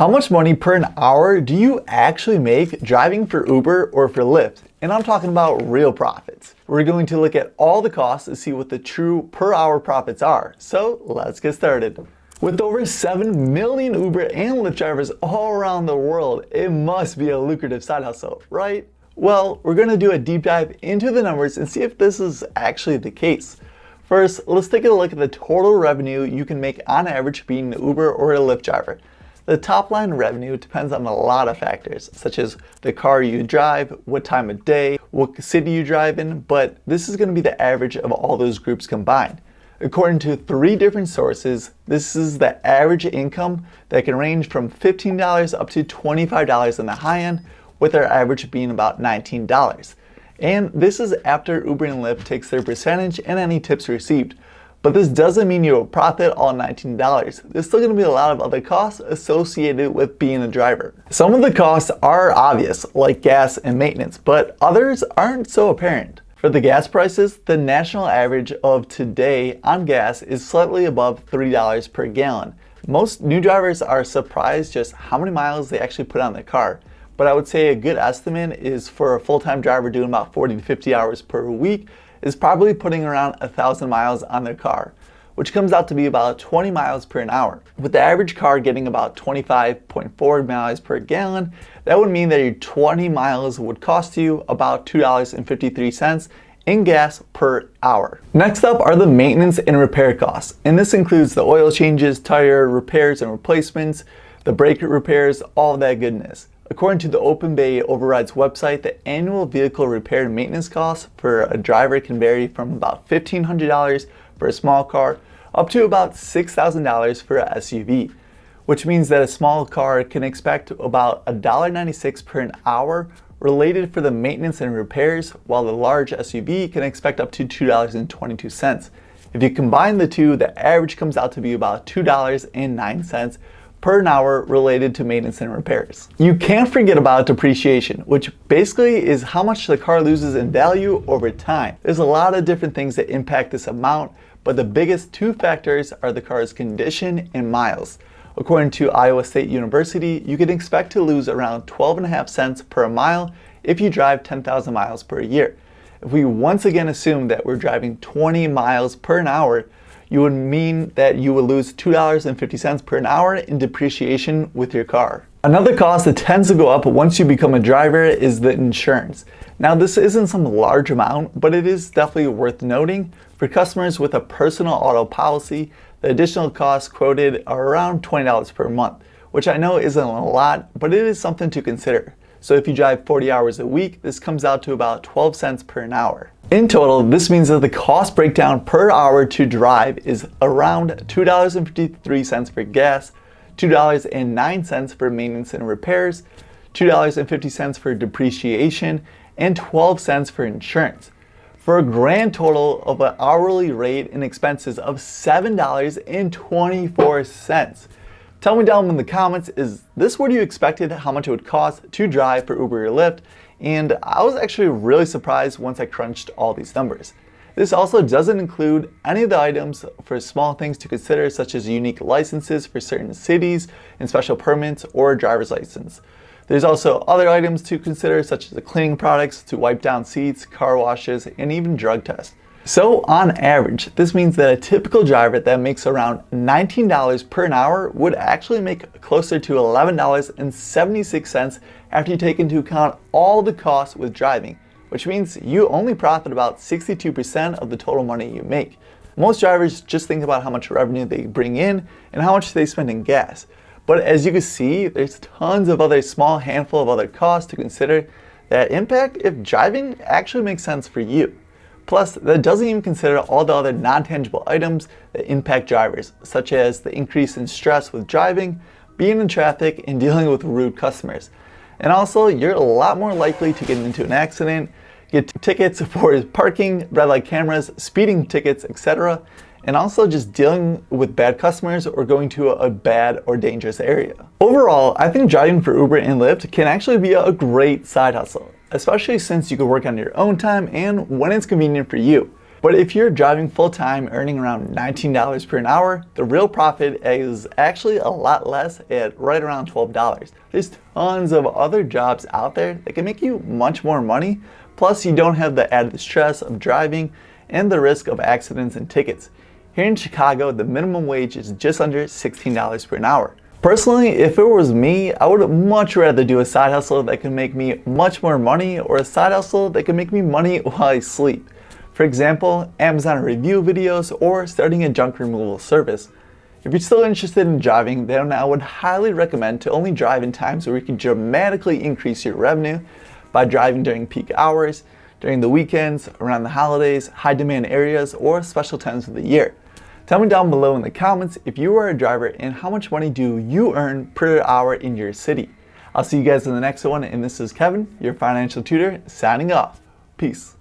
How much money per an hour do you actually make driving for Uber or for Lyft? And I'm talking about real profits. We're going to look at all the costs to see what the true per hour profits are. So let's get started. With over 7 million Uber and Lyft drivers all around the world, it must be a lucrative side hustle, right? Well, we're going to do a deep dive into the numbers and see if this is actually the case. First, let's take a look at the total revenue you can make on average being an Uber or a Lyft driver. The top line revenue depends on a lot of factors, such as the car you drive, what time of day, what city you drive in, but this is going to be the average of all those groups combined. According to 3 different sources, this is the average income that can range from $15 up to $25 on the high end, with our average being about $19. And this is after Uber and Lyft takes their percentage and any tips received. But this doesn't mean you'll profit all $19. There's still going to be a lot of other costs associated with being a driver. Some of the costs are obvious, like gas and maintenance, but others aren't so apparent. For the gas prices, the national average of today on gas is slightly above $3 per gallon. Most new drivers are surprised just how many miles they actually put on their car. But I would say a good estimate is for a full-time driver doing about 40 to 50 hours per week is probably putting around 1,000 miles on their car, which comes out to be about 20 miles per an hour. With the average car getting about 25.4 miles per gallon, that would mean that your 20 miles would cost you about $2.53 in gas per hour. Next up are the maintenance and repair costs, and this includes the oil changes, tire repairs and replacements, the brake repairs, all of that goodness. According to the Open Bay Overrides website, the annual vehicle repair and maintenance costs for a driver can vary from about $1,500 for a small car up to about $6,000 for a SUV, which means that a small car can expect about $1.96 per an hour related for the maintenance and repairs, while the large SUV can expect up to $2.22. If you combine the two, the average comes out to be about $2.09 per an hour related to maintenance and repairs. You can't forget about depreciation, which basically is how much the car loses in value over time. There's a lot of different things that impact this amount, but the biggest 2 factors are the car's condition and miles. According to Iowa State University, you can expect to lose around 12.5 cents per mile if you drive 10,000 miles per year. If we once again assume that we're driving 20 miles per an hour, you would mean that you would lose $2.50 per an hour in depreciation with your car. Another cost that tends to go up once you become a driver is the insurance. Now, this isn't some large amount, but it is definitely worth noting. For customers with a personal auto policy, the additional costs quoted are around $20 per month, which I know isn't a lot, but it is something to consider. So if you drive 40 hours a week, this comes out to about 12 cents per an hour. In total, this means that the cost breakdown per hour to drive is around $2.53 for gas, $2.09 for maintenance and repairs, $2.50 for depreciation, and 12 cents for insurance, for a grand total of an hourly rate and expenses of $7.24. Tell me down in the comments, is this what you expected how much it would cost to drive for Uber or Lyft? And I was actually really surprised once I crunched all these numbers. This also doesn't include any of the items for small things to consider, such as unique licenses for certain cities and special permits or a driver's license. There's also other items to consider, such as the cleaning products to wipe down seats, car washes, and even drug tests. So on average, this means that a typical driver that makes around $19 per an hour would actually make closer to $11.76 after you take into account all the costs with driving, which means you only profit about 62% of the total money you make. Most drivers just think about how much revenue they bring in and how much they spend in gas. But as you can see, there's tons of other small handful of other costs to consider that impact if driving actually makes sense for you. Plus, that doesn't even consider all the other non-tangible items that impact drivers, such as the increase in stress with driving, being in traffic, and dealing with rude customers. And also, you're a lot more likely to get into an accident, get tickets for parking, red light cameras, speeding tickets, etc. And also just dealing with bad customers or going to a bad or dangerous area. Overall, I think driving for Uber and Lyft can actually be a great side hustle, especially since you can work on your own time and when it's convenient for you. But if you're driving full-time earning around $19 per an hour, the real profit is actually a lot less at right around $12. There's tons of other jobs out there that can make you much more money, plus you don't have the added stress of driving and the risk of accidents and tickets. Here in Chicago, the minimum wage is just under $16 per an hour. Personally, if it was me, I would much rather do a side hustle that can make me much more money or a side hustle that can make me money while I sleep. For example, Amazon review videos or starting a junk removal service. If you're still interested in driving, then I would highly recommend to only drive in times where you can dramatically increase your revenue by driving during peak hours, during the weekends, around the holidays, high demand areas, or special times of the year. Tell me down below in the comments if you are a driver and how much money do you earn per hour in your city. I'll see you guys in the next one, and this is Kevin, your financial tutor, signing off. Peace.